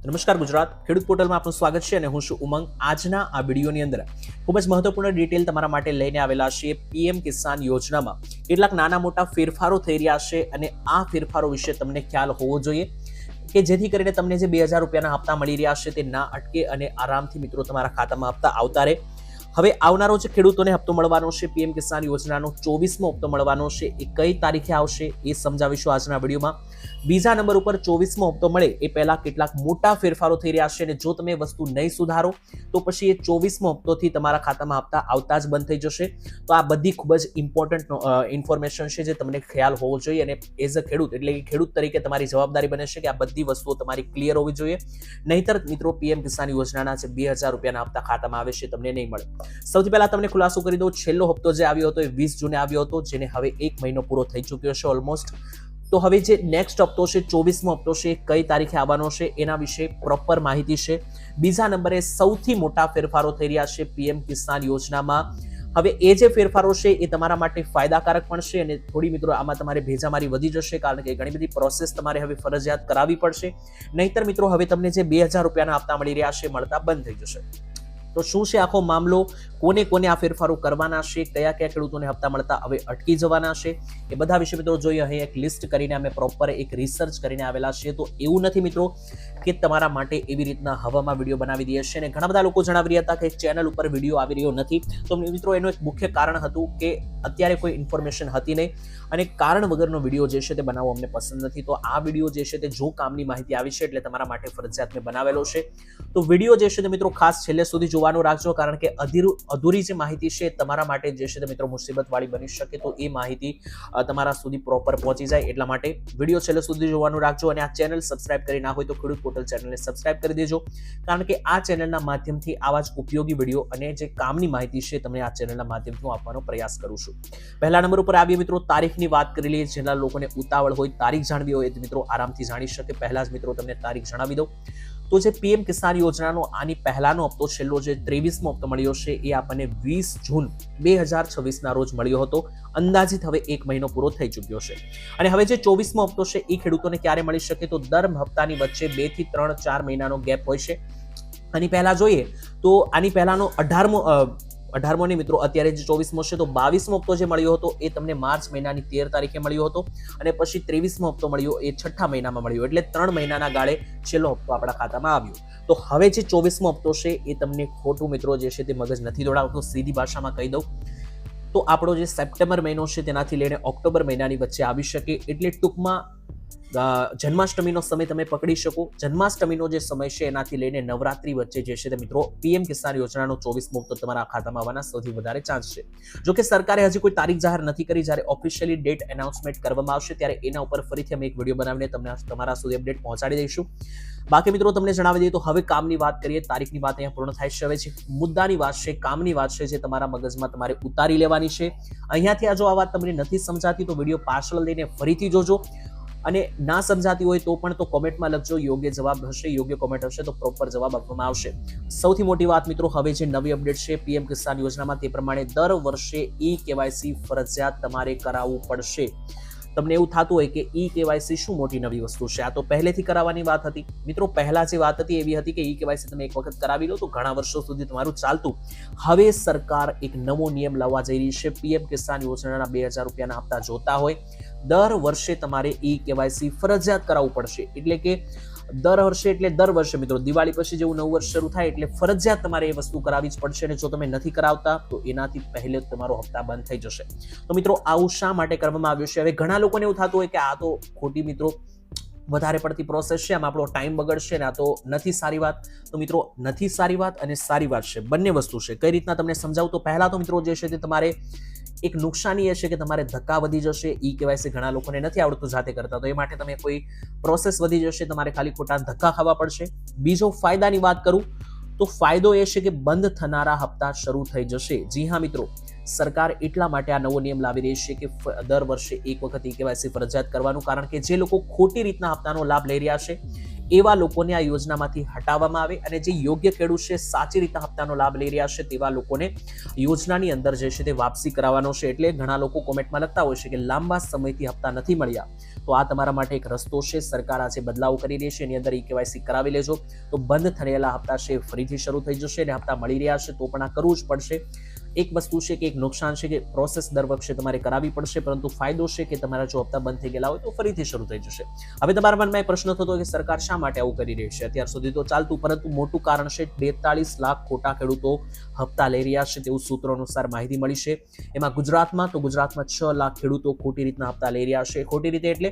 નમસ્કાર ગુજરાત ખેડૂત પોર્ટલમાં આપનું સ્વાગત છે અને હું છું ઉમંગ। આજના આ વિડીયોની અંદર ખૂબ જ મહત્વપૂર્ણ ડિટેલ તમારા માટે લઈને આવેલા છીએ। પીએમ કિસાન યોજનામાં કેટલાક નાના મોટા ફેરફારો થઈ રહ્યા છે અને આ ફેરફારો વિશે તમને ખ્યાલ હોવો જોઈએ કે જેથી કરીને તમને જે 2000 રૂપિયાના હપ્તા મળી રહ્યા છે તે ના અટકે અને આરામથી મિત્રો તમારા ખાતામાં હપ્તા આવતા રહે। હવે આવનારો જે ખેડૂતોને હપ્તો મળવાનો છે પીએમ કિસાન યોજનાનો 24મો હપ્તો મળવાનો છે એ કઈ તારીખે આવશે એ સમજાવીશું આજના વિડીયોમાં। બીજા નંબર ઉપર 24મો હપ્તો મળે એ પહેલા કેટલાક મોટા ફેરફારો થઈ રહ્યા છે અને જો તમે વસ્તુ નહીં સુધારો તો પછી એ 24મો હપ્તોથી તમારા ખાતામાં હપ્તા આવતા જ બંધ થઈ જશે। તો આ બધી ખૂબ જ ઇમ્પોર્ટન્ટ ઇન્ફોર્મેશન છે જે તમને ખ્યાલ હોવો જોઈએ અને એઝ અ ખેડૂત એટલે કે ખેડૂત તરીકે તમારી જવાબદારી બને છે કે આ બધી વસ્તુઓ તમારી ક્લિયર હોવી જોઈએ, નહીતર મિત્રો પીએમ કિસાન યોજનાના જે 2000 રૂપિયાના હપ્તા ખાતામાં આવે છે તમને નહીં મળે। સૌથી પહેલા તમને ખુલાસો કરી દઉં, છેલ્લો હપ્તો જે આવ્યો હતો એ 20 જૂને આવ્યો હતો, જેને હવે 1 મહિનો પૂરો થઈ ચૂક્યો છે ઓલમોસ્ટ। તો હવે જે નેક્સ્ટ હપ્તો છે 24મો હપ્તો છે કઈ તારીખે આવવાનો છે એના વિશે પ્રોપર માહિતી છે। બીજા નંબરે સૌથી મોટા ફેરફારો થઈ રહ્યા છે પીએમ કિસાન યોજનામાં। હવે એ જે ફેરફારો છે એ તમારા માટે ફાયદાકારક પણ છે અને થોડી મિત્રો આમાં તમારે ભેજામારી વધી જશે, કારણ કે ઘણી બધી પ્રોસેસ તમારે હવે ફરજિયાત કરાવવી પડશે, નહીતર મિત્રો હવે તમને જે 2000 રૂપિયાના હપ્તા મળી રહ્યા છે મળતા બંધ થઈ જશે। તો શું છે આખો મામલો, કોને કોને આ ફેરફારો કરવાના છે, કયા કયા ખેડૂતોને હપ્તા મળતા હવે અટકી જવાના છે, એ બધા વિશે મિત્રો જોઈએ અહીં એક લિસ્ટ કરીને અમે પ્રોપર એક રિસર્ચ કરીને આવેલા છીએ। તો એવું નથી મિત્રો કે તમારા માટે એવી રીતના હવામાં વિડીયો બનાવી દઈએ છીએ અને ઘણા બધા લોકો જણાવી રહ્યા હતા કે ચેનલ ઉપર વિડીયો આવી રહ્યો નથી। તો મિત્રો એનું એક મુખ્ય કારણ હતું કે અત્યારે કોઈ ઇન્ફોર્મેશન હતી નહીં અને કારણ વગરનો વિડીયો જે છે તે બનાવવો અમને પસંદ નથી। તો આ વિડીયો જે છે તે જો કામની માહિતી આવી છે એટલે તમારા માટે ફરજિયાત મેં બનાવેલો છે। તો વિડીયો જે છે તે મિત્રો ખાસ છેલ્લે સુધી જોવાનું રાખજો, કારણ કે અધૂરી જે માહિતી છે તમારા માટે જે છે તે મિત્રો મુસીબત વાળી બની શકે, તો એ માહિતી તમારા સુધી પ્રોપર પહોંચી જાય એટલા માટે વિડીયો છેલ્લે સુધી જોવાનું રાખજો। અને આ ચેનલ સબસ્ક્રાઇબ કરી ના હોય તો ખેડૂત પોર્ટલ ચેનલને સબસ્ક્રાઇબ કરી દેજો, કારણ કે આ ચેનલના માધ્યમથી આવા જ ઉપયોગી વિડીયો અને જે કામની માહિતી છે તમને આ ચેનલના માધ્યમથી હું આપવાનો પ્રયાસ કરું છું। પહેલા નંબર ઉપર આવીએ મિત્રો, તારીખની વાત કરી લઈએ। જેના લોકોને ઉતાવળ હોય, તારીખ જાણવી હોય તો મિત્રો આરામથી જાણી શકે। પહેલા જ મિત્રો તમને તારીખ જણાવી દઉં તો જે પીએમ કિસાન યોજનાનો આની પહેલાનો હપ્તો છેલ્લો જે 23મો હપ્તો મળ્યો છે એ આપણને 20 જૂન 2026ના રોજ મળ્યો હતો। અંદાજિત હવે 1 મહિનો પૂરો થઈ ચૂક્યો છે અને હવે જે 24મો હપ્તો છે એ ખેડૂતોને ક્યારે મળી શકે તો દર હપ્તાની વચ્ચે 2 થી 3-4 મહિનાનો ગેપ હોય છે। આની પહેલા જોઈએ તો આની પહેલાનો 18મો ને મિત્રો અત્યારે જે 24મો છે તો 22મો હપ્તો જે મળ્યો હતો એ તમને માર્ચ મહિનાની 13 તારીખે મળ્યો હતો અને પછી 23મો હપ્તો મળ્યો એ 6થા મહિનામાં મળ્યો, એટલે 3 મહિનાના ગાળે છેલ્લો હપ્તો આપણા ખાતામાં આવ્યો। તો હવે જે 24મો હપ્તો છે એ તમને ખોટું મિત્રો જે છે તે મગજ નથી દોડાવતો, સીધી ભાષામાં કહી દઉં તો આપણો જે સપ્ટેમ્બર મહિનો છે તેનાથી લઈને ઓક્ટોબર મહિનાની વચ્ચે આવી શકે, એટલે ટૂંકમાં જન્માષ્ટમીનો સમય તમે પકડી શકો। જન્માષ્ટમીનો જે સમય છે એનાથી લઈને નવરાત્રી વચ્ચે જે છે તે મિત્રો પીએમ કિસાન યોજનાનો 24મો હપ્તો તમારા ખાતામાં આવવાના સૌથી વધારે ચાન્સ છે। જો કે સરકારે હજી કોઈ તારીખ જાહેર નથી કરી, જ્યારે ઓફિશિયલી ડેટ એનાઉન્સમેન્ટ કરવામાં આવશે ત્યારે એના ઉપર ફરીથી અમે એક વિડીયો બનાવીને તમને તમારા સુધી અપડેટ પહોંચાડી દઈશું। બાકી મિત્રો તમને જણાવી દઈએ તો હવે કામની વાત કરીએ, તારીખની વાત અહીંયા પૂર્ણ થાય છે। હવે જે મુદ્દાની વાત છે, કામની વાત છે, જે તમારા મગજમાં તમારે ઉતારી લેવાની છે। અહીંયાથી આ જો આ વાત તમને નથી સમજાતી તો વિડીયો પાછળ લઈને ફરીથી જોજો અને ના સમજાતી હોય તો પણ તો કોમેન્ટમાં લખજો, યોગ્ય જવાબ હશે, યોગ્ય કોમેન્ટ હશે તો પ્રોપર જવાબ આપવામાં આવશે। સૌથી મોટી વાત મિત્રો હવે જે નવી અપડેટ છે પીએમ કિસાન યોજનામાં તે પ્રમાણે દર વર્ષે ઈ-કેવાયસી ફરજિયાત તમારે કરાવવું પડશે। તમને એવું થતું હોય કે ઈ-કેવાયસી શું મોટી નવી વસ્તુ છે, આ તો પહેલેથી કરાવવાની વાત હતી। મિત્રો પહેલા જે વાત હતી એવી હતી કે ઈ-કેવાયસી તમે એક વખત કરાવી લો તો ઘણા વર્ષો સુધી તમારું ચાલતું। હવે સરકાર એક નવો નિયમ લાવવા જઈ રહી છે। પીએમ કિસાન યોજનાના 2000 રૂપિયાના હપ્તા જોતા હોય દર વર્ષે તમારે ઈ-કેવાયસી ફરજિયાત કરાવવું પડશે, એટલે કે દર વર્ષે મિત્રો દિવાળી પછી જેવું નવું વર્ષ શરૂ થાય એટલે ફરજિયાત તમારે એ વસ્તુ કરાવવી જ પડશે અને જો તમે નથી કરાવતા તો એનાથી પહેલે તમારો હપ્તા બંધ થઈ જશે। તો મિત્રો આવું શા માટે કરવામાં આવ્યું છે? હવે ઘણા લોકોને એવું થતું હોય કે આ તો ખોટી મિત્રો વધારે પડતી પ્રોસેસ છે, આમાં આપણો ટાઈમ બગડશે ને આ તો નથી સારી વાત। તો મિત્રો નથી સારી વાત અને સારી વાત છે, બંને વસ્તુ છે। કઈ રીતના તમને સમજાવું તો પહેલા તો મિત્રો જે છે તે તમારે એક નુકસાની એ છે કે તમારે ધક્કા વધી જશે, ઈ-કેવાયસી ઘણા લોકોને નથી આવડતું જાતે કરતા, તો એ માટે તમે કોઈ પ્રોસેસ વધી જશે, તમારે ખાલી ખોટા ધક્કા ખાવા પડશે। બીજો ફાયદાની વાત કરું તો ફાયદો એ છે કે બંધ થનારા હપ્તા શરૂ થઈ જશે। જી હા મિત્રો, સરકાર એટલા માટે આ નવો નિયમ લાવી રહી છે કે દર વર્ષે એક વખત ઈ-કેવાયસી ફરજિયાત કરવાનું, કારણ કે જે લોકો ખોટી રીતના હપ્તાનો લાભ લઈ રહ્યા છે એવા લોકોને આ યોજનામાંથી હટાવવામાં આવે અને જે યોગ્ય ખેડૂત છે, સાચી રીતના હપ્તાનો લાભ લઈ રહ્યા છે તેવા લોકોને યોજનાની અંદર જે છે તે વાપસી કરાવવાનો છે। એટલે ઘણા લોકો કોમેન્ટમાં લખતા હોય છે કે લાંબા સમયથી હપ્તા નથી મળ્યા, તો આ તમારા માટે એક રસ્તો છે. સરકાર આજે બદલાવ કરી રહી છે, એની અંદર ઈ-કેવાયસી કરાવી લેજો તો બંધ થયેલા હપ્તા છે ફરીથી શરૂ થઈ જશે અને હપ્તા મળી રહ્યા છે તો પણ આ કરવું જ પડશે. એક વસ્તુ છે કે એક નુકસાન છે કે પ્રોસેસ દર વખતે તમારે કરાવવી પડશે, પરંતુ ફાયદો છે કે તમારા જો હપ્તા બંધ થઈ ગયેલા હોય તો ફરીથી શરૂ થઈ જશે. હવે તમારા મનમાં એક પ્રશ્ન થતો કે સરકાર શા માટે આવું કરી રહી છે? અત્યાર સુધી તો ચાલતું, પરંતુ મોટું કારણ છે 42 લાખ ખોટા ખેડૂતો હપ્તા લઈ રહ્યા છે તેવું સૂત્રો અનુસાર માહિતી મળી છે. એમાં ગુજરાતમાં 6 લાખ ખેડૂતો ખોટી રીતના હપ્તા લઈ રહ્યા છે. ખોટી રીતે એટલે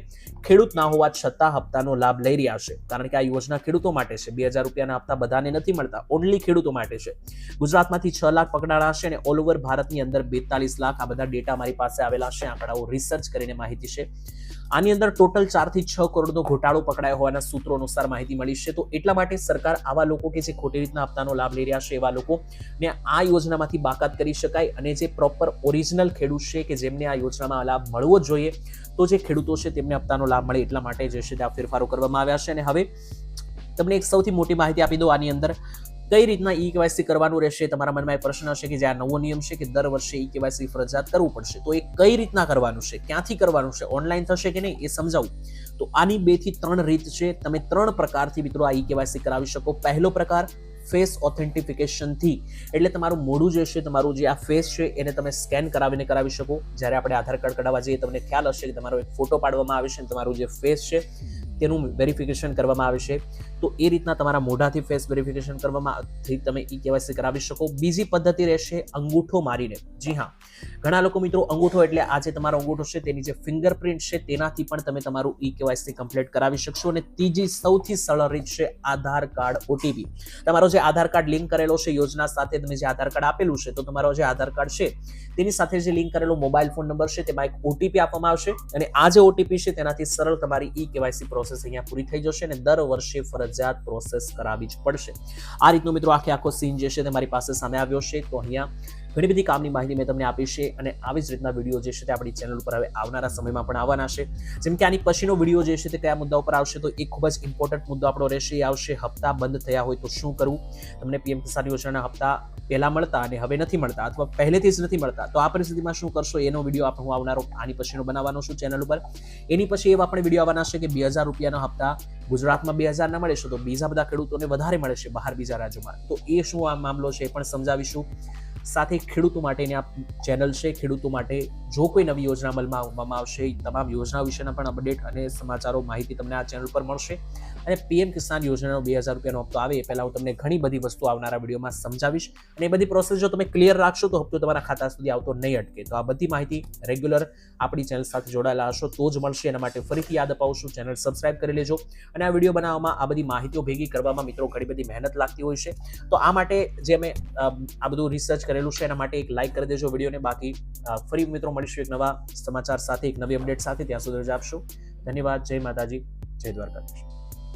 ખેડૂત ના હોવા છતાં હપ્તાનો લાભ લઈ રહ્યા છે, કારણ કે આ યોજના ખેડૂતો માટે છે. 2000 રૂપિયાના હપ્તા બધાને નથી મળતા, ઓનલી ખેડૂતો માટે છે. ગુજરાતમાંથી 6 લાખ પકડાણા છે અને ઓલ ઓવર ભારતની અંદર 42 લાખ. આ બધા ડેટા મારી પાસે આવેલા છે, આંકડાઓ રિસર્ચ કરીને માહિતી છે. આની અંદર ટોટલ 4 થી 6 કરોડનો ઘોટાળો પકડાયો હોવાના સૂત્રો અનુસાર માહિતી મળી છે. તો એટલા માટે સરકાર આવા લોકો કે જે ખોટી રીતના હપ્તાનો લાભ લઈ રહ્યા છે એવા લોકોને આ યોજનામાંથી બાકાત કરી શકાય, અને જે પ્રોપર ઓરિજિનલ ખેડૂત છે કે જેમને આ યોજનામાં લાભ મળવો જોઈએ, તો જે ખેડૂતો છે તેમને હપ્તાનો લાભ મળે એટલા માટે જે છે આ ફેરફારો કરવામાં આવ્યા છે. અને હવે તમને એક સૌથી મોટી માહિતી આપી દો. આની અંદર કઈ રીતના ઈ-કેવાયસી કરવાનું રહેશે? તમારા મનમાં એ પ્રશ્ન હશે કે જે આ નવો નિયમ છે કે દર વર્ષે ઈ-કેવાયસી ફરજિયાત કરવું પડશે, તો એ કઈ રીતના કરવાનું છે, ક્યાંથી કરવાનું છે, ઓનલાઈન થશે કે નહીં એ સમજાવું. તો આની 2 થી 3 રીત છે. તમે 3 પ્રકારથી મિત્રો આ ઈ-કેવાયસી કરાવી શકો. પહેલો પ્રકાર ફેસ ઓથેન્ટિફિકેશન થી, એટલે તમારું મોઢું જે છે, તમારું જે આ ફેસ છે એને તમે સ્કેન કરાવીને કરાવી શકો. જ્યારે આપણે આધાર કાર્ડ કઢાવવા જઈએ તમને ખ્યાલ હશે કે તમારો એક ફોટો પાડવામાં આવે છે અને તમારું જે ફેસ છે તેનું વેરિફિકેશન કરવામાં આવે છે. તો એ રીતના તમારા મોઢાથી ફેસ વેરિફિકેશન કરવામાં તમે ઈ-કેવાયસી કરાવી શકો. બીજી પદ્ધતિ રહેશે અંગૂઠો મારીને. જી હા, ઘણા લોકો મિત્રો અંગૂઠો એટલે આ જે તમારો અંગૂઠો છે તેની જે ફિંગરપ્રિન્ટ છે તેનાથી પણ તમે તમારું ઈ-કેવાયસી કમ્પ્લીટ કરાવી શકશો. અને ત્રીજી સૌથી સરળ રીત છે આધાર કાર્ડ ઓટીપી. તમારો જે આધાર કાર્ડ લિંક કરેલો છે યોજના સાથે, તમે જે આધાર કાર્ડ આપેલું છે, તો તમારો જે આધાર કાર્ડ છે તેની સાથે જે લિંક કરેલો મોબાઈલ ફોન નંબર છે તેમાં એક ઓટીપી આપવામાં આવશે, અને આ જે ઓટીપી છે તેનાથી સરળ તમારી ઈ-કેવાયસી પ્રોસેસ અહીંયા પૂરી થઈ જશે અને દર વર્ષે ફરજિયાત પ્રોસેસ કરાવવી જ પડશે. આ રીતનો મિત્રો આખો સીન જે છે તે મારી પાસે સામે આવ્યો છે. તો અહીંયા ઘણી બધી કામની માહિતી મેં તમને આપી છે, અને આવી જ રીતના વિડીયો જે છે તે આપણી ચેનલ ઉપર હવે આવનારા સમયમાં પણ આવવાના છે. જેમ કે આની પછીનો વિડીયો જે છે તે કયા મુદ્દા ઉપર આવશે, તો એ ખૂબ જ ઇમ્પોર્ટન્ટ મુદ્દો આપણો રહેશે. એ આવશે હપ્તા બંધ થયા હોય તો શું કરવું. તમને પીએમ કિસાન યોજનાના હપ્તા પહેલા મળતા અને હવે નથી મળતા, અથવા પહેલેથી જ નથી મળતા, તો આ પરિસ્થિતિમાં શું કરશો એનો વિડીયો હું આવનારો આની પછીનો બનાવવાનો છું ચેનલ ઉપર. એની પછી એવા પણ વિડીયો આવવાના છે કે 2000 રૂપિયાના હપ્તા ગુજરાતમાં 2000 ના મળે છે તો બીજા બધા ખેડૂતોને વધારે મળે છે બહાર બીજા રાજ્યોમાં, તો એ શું આ મામલો છે એ પણ સમજાવીશું. સાથે ખેડૂતો માટેની આ ચેનલ છે. ખેડૂતો માટે જો કોઈ નવી યોજના અમલમાં આવવામાં આવશે એ તમામ યોજના વિશેના પણ અપડેટ અને સમાચારો માહિતી તમને આ ચેનલ પર મળશે. અને પીએમ કિસાન યોજનાનો 2000 રૂપિયાનો હપ્તો આવે એ પહેલા હું તમને ઘણી બધી વસ્તુ આવનારા વિડીયોમાં સમજાવીશ, અને એ બધી પ્રોસેસ જો તમે ક્લિયર રાખશો તો હપ્તો તમારા ખાતા સુધી આવતો નહીં અટકે. તો આ બધી માહિતી રેગ્યુલર આપણી ચેનલ સાથે જોડાયેલા હશો તો જ મળશે. એના માટે ફરીથી યાદ અપાવું છું, ચેનલ સબસ્ક્રાઇબ કરી લેજો. અને આ વિડીયો બનાવવામાં, આ બધી માહિતીઓ ભેગી કરવામાં મિત્રો ઘણી બધી મહેનત લાગતી હોય છે. તો આ માટે જે અમે આ બધું રિસર્ચ કરેલું છે એના માટે એક લાઇક કરી દેજો વિડીયોને. બાકી ફરી મિત્રો મળીશું એક નવા સમાચાર સાથે, એક નવી અપડેટ સાથે. ત્યાં સુધી રજા આપશો. ધન્યવાદ. જય માતાજી, જય દ્વારકાધીશ.